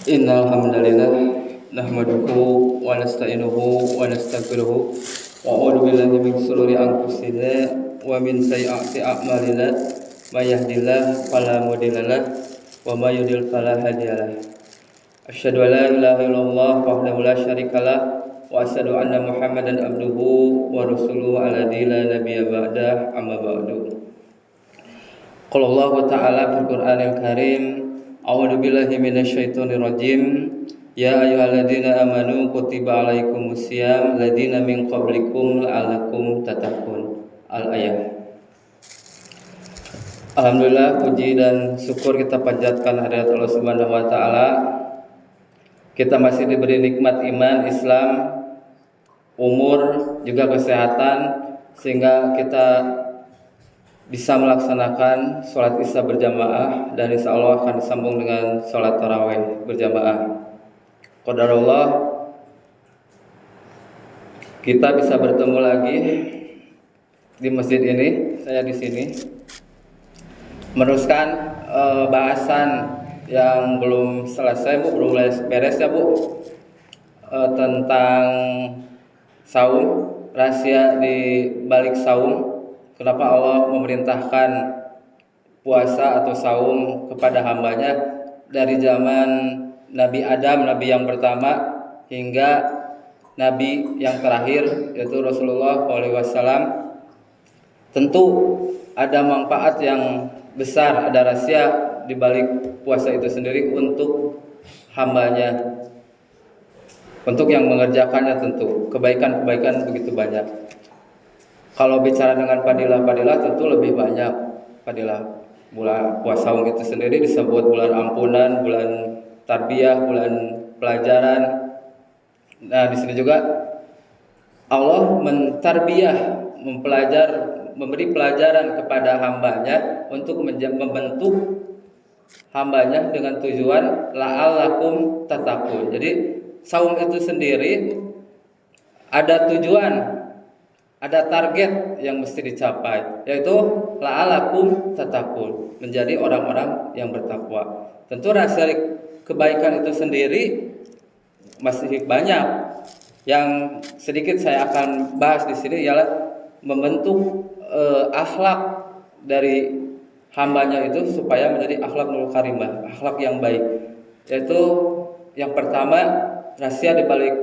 Innal hamdalillah nahmaduhu wa nasta'inuhu wa nastaghfiruh wa a'udzu billahi min shururi anfusina wa min sayyiati a'malina may yahdihillahu fala mudhillalah wa may yudhlil fala hadiyalah. Asyhadu an la ilaha illallah wahdahu la syarikalah wa asyhadu anna Muhammadan abduhu wa rasuluhu alladzi la nabiyya ba'dah amma ba'du. Qala Allah ta'ala fil Qur'anil Karim, a'udzu billahi minasyaitonir rajim. Ya ayyuhalladzina amanu kutiba alaikumusiyam ladzina min qablikum la'allakum tattaqun. Al-ayah. Alhamdulillah, puji dan syukur kita panjatkan hadirat Allah Subhanahu wa taala. Kita masih diberi nikmat iman, Islam, umur, juga kesehatan sehingga kita bisa melaksanakan sholat isya berjamaah dan insya Allah akan disambung dengan sholat tarawih berjamaah. Qadarullah, kita bisa bertemu lagi di masjid ini. Saya di sini meneruskan bahasan yang belum selesai, Bu, belum beres ya, Bu, tentang saum, rahasia di balik saum. Kenapa Allah memerintahkan puasa atau saum kepada hambanya dari zaman Nabi Adam, Nabi yang pertama, hingga Nabi yang terakhir yaitu Rasulullah SAW. Tentu ada manfaat yang besar, ada rahasia di balik puasa itu sendiri untuk hambanya, untuk yang mengerjakannya. Tentu kebaikan-kebaikan begitu banyak. Kalau bicara dengan fadilah-fadilah tentu lebih banyak fadilah. Bulan puasa itu sendiri disebut bulan ampunan, bulan tarbiyah, bulan pelajaran. Nah, di sini juga Allah mentarbiyah, memberi pelajaran kepada hambanya untuk membentuk hambanya dengan tujuan la'allakum tattaqun. Jadi saum itu sendiri ada tujuan, ada target yang mesti dicapai, yaitu la'allakum tattaqun, menjadi orang-orang yang bertakwa. Tentu rahasia kebaikan itu sendiri masih banyak. Yang sedikit saya akan bahas di sini ialah membentuk akhlak dari hambanya itu supaya menjadi akhlakul karimah, akhlak yang baik. Yaitu yang pertama, rahasia di balik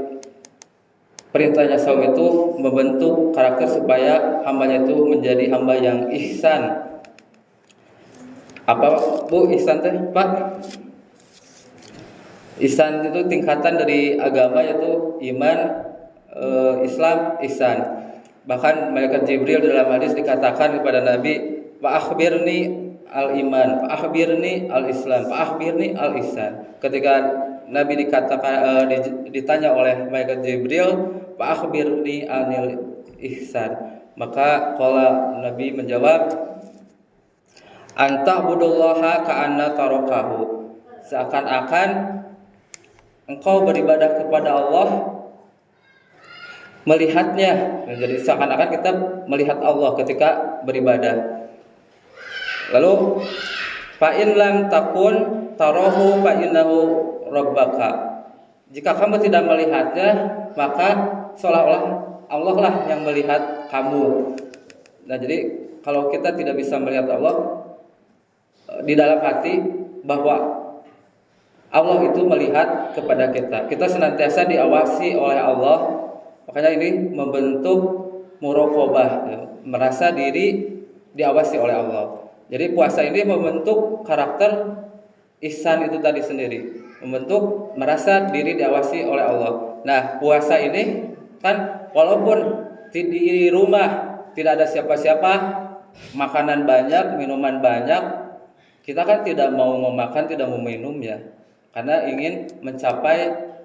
perintahnya saum itu membentuk karakter supaya hambanya itu menjadi hamba yang ihsan. Apa, Bu, ihsan teh, Pak? Ihsan itu tingkatan dari agama, yaitu iman, Islam, ihsan. Bahkan malaikat Jibril dalam hadis dikatakan kepada Nabi, "Fa akhbirni al-iman, fa akhbirni al-islam, fa akhbirni al-ihsan." Ketika Nabi ditanya oleh malaikat Jibril, "Fa akhbirni anil ihsan." Maka qala, Nabi menjawab, "Anta budullaha ka'anna tarakahu." Seakan-akan engkau beribadah kepada Allah melihatnya. Jadi seakan-akan kita melihat Allah ketika beribadah. Lalu fa in lam takun tarahu fa innahu rabbaka. Jika kamu tidak melihatnya, maka seolah-olah Allah lah yang melihat kamu. Nah, jadi kalau kita tidak bisa melihat Allah di dalam hati bahwa Allah itu melihat kepada kita, kita senantiasa diawasi oleh Allah. Makanya ini membentuk muraqabah, ya, merasa diri diawasi oleh Allah. Jadi puasa ini membentuk karakter ihsan itu tadi sendiri, membentuk merasa diri diawasi oleh Allah. Nah, puasa ini kan walaupun di rumah tidak ada siapa-siapa, makanan banyak, minuman banyak, kita kan tidak mau memakan, tidak mau minum, ya, karena ingin mencapai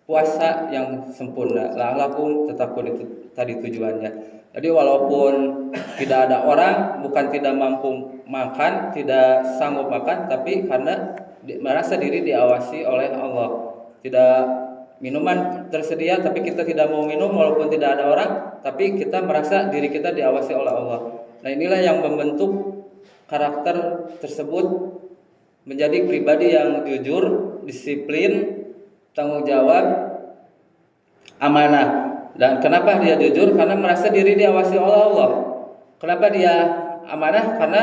puasa yang sempurna. La'allakum tattaqun, itu tadi tujuannya. Jadi walaupun tidak ada orang, bukan tidak mampu makan, tidak sanggup makan, tapi karena merasa diri diawasi oleh Allah. Tidak minuman tersedia tapi kita tidak mau minum, walaupun tidak ada orang, tapi kita merasa diri kita diawasi oleh Allah. Nah, inilah yang membentuk karakter tersebut menjadi pribadi yang jujur disiplin, tanggung jawab, amanah. Dan kenapa dia jujur? Karena merasa diri diawasi oleh Allah. Kenapa dia amanah? Karena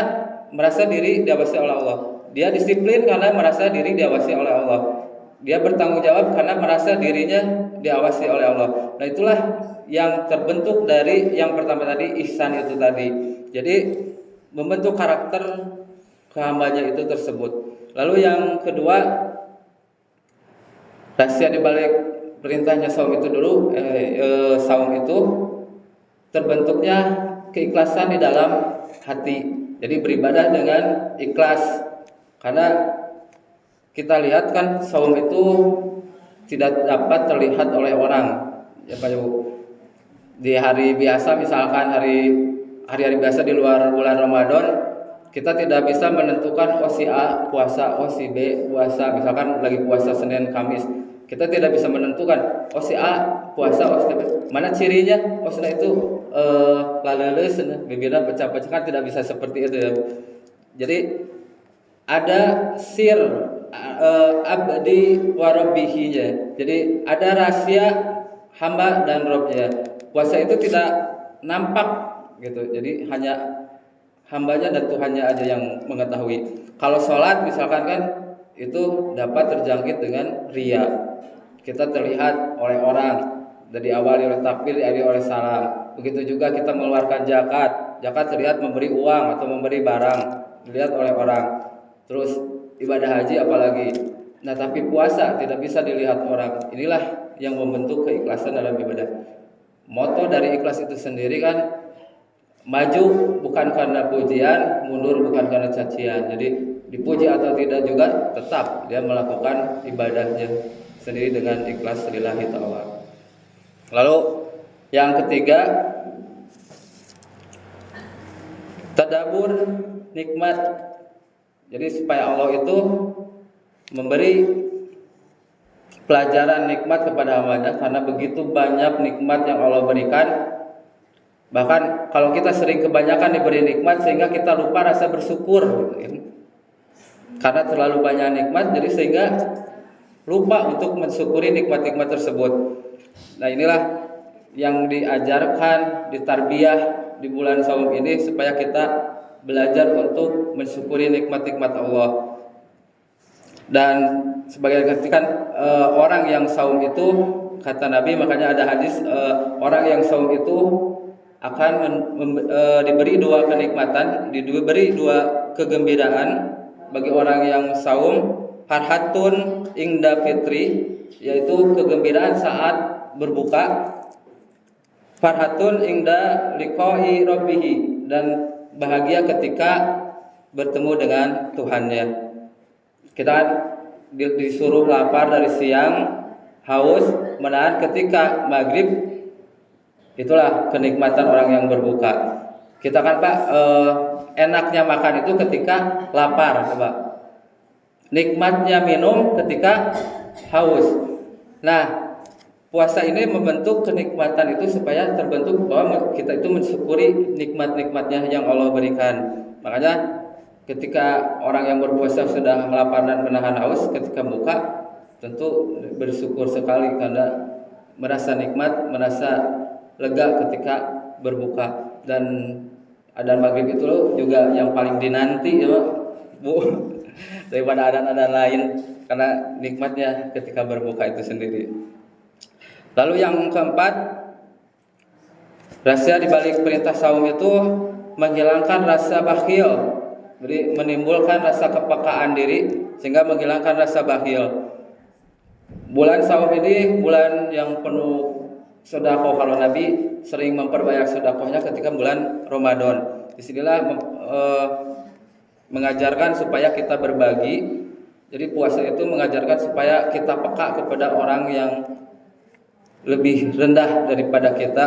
merasa diri diawasi oleh Allah. Dia disiplin karena merasa diri diawasi oleh Allah. Dia bertanggung jawab karena merasa dirinya diawasi oleh Allah. Nah, itulah yang terbentuk dari yang pertama tadi, ihsan itu tadi. Jadi membentuk karakter kehambanya itu tersebut. Lalu yang kedua, rahasia dibalik perintahnya saum itu dulu, saum itu terbentuknya keikhlasan di dalam hati. Jadi beribadah dengan ikhlas. Karena kita lihat kan saum itu tidak dapat terlihat oleh orang. Ya Pak Ibu. Di hari biasa, misalkan hari-hari biasa di luar bulan Ramadan, kita tidak bisa menentukan oh si A puasa, oh si B puasa. Misalkan lagi puasa Senin Kamis, kita tidak bisa menentukan oh si A puasa, oh si B. Mana cirinya? Oh sudah itu laleus, bibirnya pecah-pecah, kan tidak bisa seperti itu ya. Jadi ada sir abdi warabihinya. Jadi ada rahasia hamba dan Robnya. Puasa itu tidak nampak gitu. Jadi hanya hambanya dan Tuhannya aja yang mengetahui. Kalau sholat misalkan kan itu dapat terjangkit dengan riya. Kita terlihat oleh orang, dari awal oleh takbir, diakhiri oleh salam. Begitu juga kita mengeluarkan zakat. Zakat terlihat memberi uang atau memberi barang, dilihat oleh orang. Terus ibadah haji apalagi. Nah, tapi puasa tidak bisa dilihat orang. Inilah yang membentuk keikhlasan dalam ibadah. Moto dari ikhlas itu sendiri kan maju bukan karena pujian, mundur bukan karena cacian. Jadi dipuji atau tidak juga tetap dia melakukan ibadahnya sendiri dengan ikhlas lillahi ta'ala. Lalu yang ketiga, tadabbur nikmat. Jadi supaya Allah itu memberi pelajaran nikmat kepada hambanya, karena begitu banyak nikmat yang Allah berikan. Bahkan kalau kita sering kebanyakan diberi nikmat sehingga kita lupa rasa bersyukur, karena terlalu banyak nikmat, jadi sehingga lupa untuk mensyukuri nikmat-nikmat tersebut. Nah, inilah yang diajarkan di tarbiyah di bulan saum ini, supaya kita belajar untuk mensyukuri nikmat-nikmat Allah. Dan sebagai kan orang yang saum itu, kata Nabi, makanya ada hadis orang yang saum itu akan diberi dua kenikmatan, diberi dua kegembiraan bagi orang yang saum. Farhatun ingda fitri, yaitu kegembiraan saat berbuka. Farhatun ingda liqa'i rabbihi, dan bahagia ketika bertemu dengan Tuhannya. Kita kan disuruh lapar dari siang, haus, menahan ketika maghrib. Itulah kenikmatan orang yang berbuka. Kita kan Pak, enaknya makan itu ketika lapar, Pak. Nikmatnya minum ketika haus. Nah, puasa ini membentuk kenikmatan itu supaya terbentuk bahwa kita itu mensyukuri nikmat-nikmatnya yang Allah berikan. Makanya ketika orang yang berpuasa sudah lapar dan menahan haus, ketika buka tentu bersyukur sekali karena merasa nikmat, merasa lega ketika berbuka. Dan adzan maghrib itu juga yang paling dinanti ya Bu, daripada adzan-adzan lain, karena nikmatnya ketika berbuka itu sendiri. Lalu yang keempat, rahasia dibalik perintah saum itu menghilangkan rasa bakhil. Jadi menimbulkan rasa kepekaan diri sehingga menghilangkan rasa bakhil. Bulan saum ini bulan yang penuh sedekah. Kalau Nabi sering memperbanyak sedekahnya ketika bulan Ramadan. Disinilah mengajarkan supaya kita berbagi. Jadi puasa itu mengajarkan supaya kita peka kepada orang yang lebih rendah daripada kita.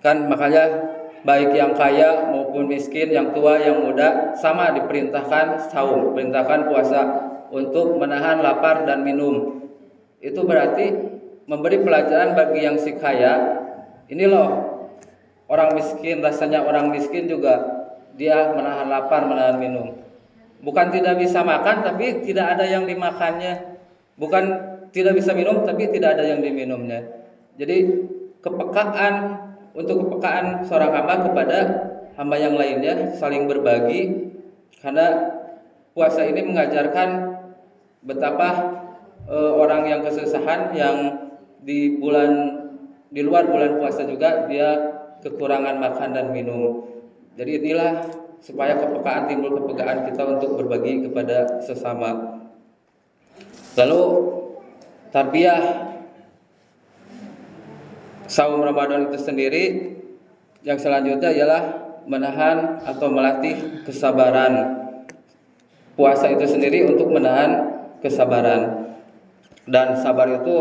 Kan makanya baik yang kaya maupun miskin, yang tua, yang muda, sama diperintahkan saum, perintahkan puasa untuk menahan lapar dan minum. Itu berarti memberi pelajaran bagi yang si kaya. Ini loh, orang miskin, rasanya orang miskin juga dia menahan lapar, menahan minum. Bukan tidak bisa makan, tapi tidak ada yang dimakannya. Bukan tidak bisa minum, tapi tidak ada yang diminumnya. Jadi kepekaan seorang hamba kepada hamba yang lainnya, saling berbagi, karena puasa ini mengajarkan betapa orang yang kesusahan, yang di luar bulan puasa juga dia kekurangan makan dan minum. Jadi inilah supaya timbul kepekaan kita untuk berbagi kepada sesama. Lalu tarbiyah saum Ramadan itu sendiri yang selanjutnya ialah menahan atau melatih kesabaran. Puasa itu sendiri untuk menahan kesabaran, dan sabar itu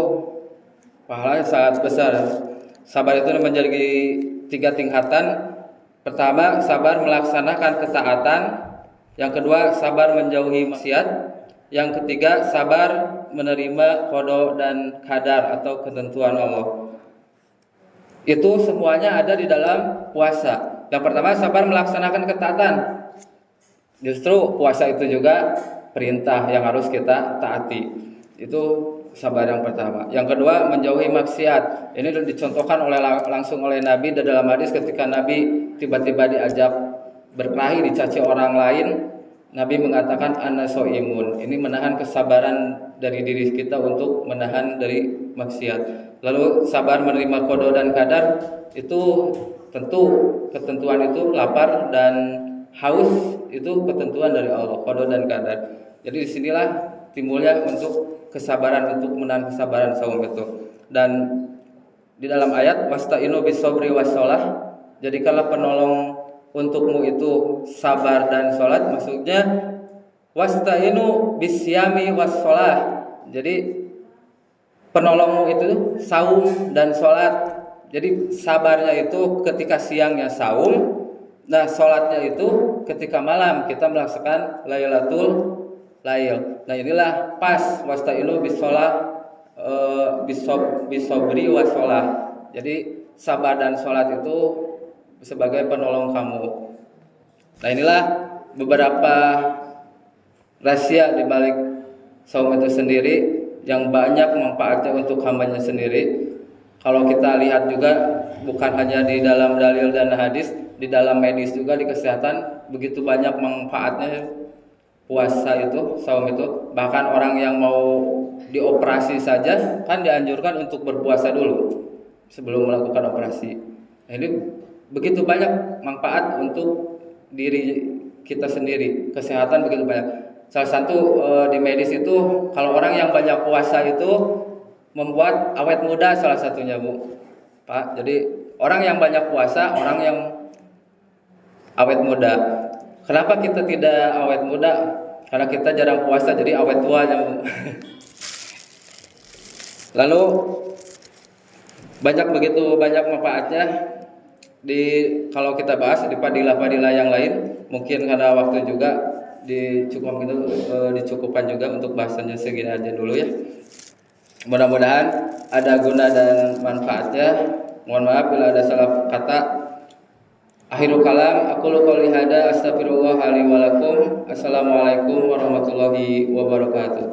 pahalanya sangat besar. Sabar itu menjadi 3 tingkatan. Pertama, sabar melaksanakan ketaatan. Yang kedua, sabar menjauhi maksiat. Yang ketiga, sabar menerima qada dan qadar atau ketentuan Allah. Itu semuanya ada di dalam puasa. Yang pertama, sabar melaksanakan ketaatan. Justru puasa itu juga perintah yang harus kita taati. Itu sabar yang pertama. Yang kedua, menjauhi maksiat. Ini dicontohkan langsung oleh Nabi dalam hadis ketika Nabi tiba-tiba diajak berkelahi, dicaci orang lain. Nabi mengatakan ana soimun. Ini menahan kesabaran dari diri kita untuk menahan dari maksiat. Lalu sabar menerima qada dan qadar, itu tentu ketentuan itu lapar dan haus itu ketentuan dari Allah, qada dan qadar. Jadi disinilah timbulnya untuk kesabaran, untuk menahan kesabaran saum itu. Dan di dalam ayat wasta'inu bis-sabri was-shalah, jadikanlah penolong untukmu itu sabar dan sholat. Maksudnya wasta'inu bisyami was-shalah. Jadi penolongmu itu saum dan sholat. Jadi sabarnya itu ketika siangnya saum, nah sholatnya itu ketika malam kita melaksanakan Lailatul Lail. Nah inilah pas wasta'inu bisobri washolah. Jadi sabar dan sholat itu sebagai penolong kamu. Nah inilah beberapa rahasia di balik saum itu sendiri yang banyak manfaatnya untuk hambanya sendiri. Kalau kita lihat juga bukan hanya di dalam dalil dan hadis, di dalam medis juga, di kesehatan begitu banyak manfaatnya puasa itu, saum itu. Bahkan orang yang mau dioperasi saja kan dianjurkan untuk berpuasa dulu sebelum melakukan operasi. Nah, ini begitu banyak manfaat untuk diri kita sendiri, kesehatan begitu banyak. Salah satu di medis itu kalau orang yang banyak puasa itu membuat awet muda, salah satunya Bu, Pak. Jadi orang yang banyak puasa, orang yang awet muda. Kenapa kita tidak awet muda? Karena kita jarang puasa, jadi awet tuanya Bu. Lalu begitu banyak manfaatnya. Kalau kita bahas di fadilah-fadilah yang lain, mungkin karena waktu juga dicukupkan juga untuk bahasanya segini aja dulu ya. Mudah-mudahan ada guna dan manfaatnya. Mohon maaf bila ada salah kata. Akhirul kalam, aqulu qouli hada, astaghfirullah li wa lakum. Assalamualaikum warahmatullahi wabarakatuh.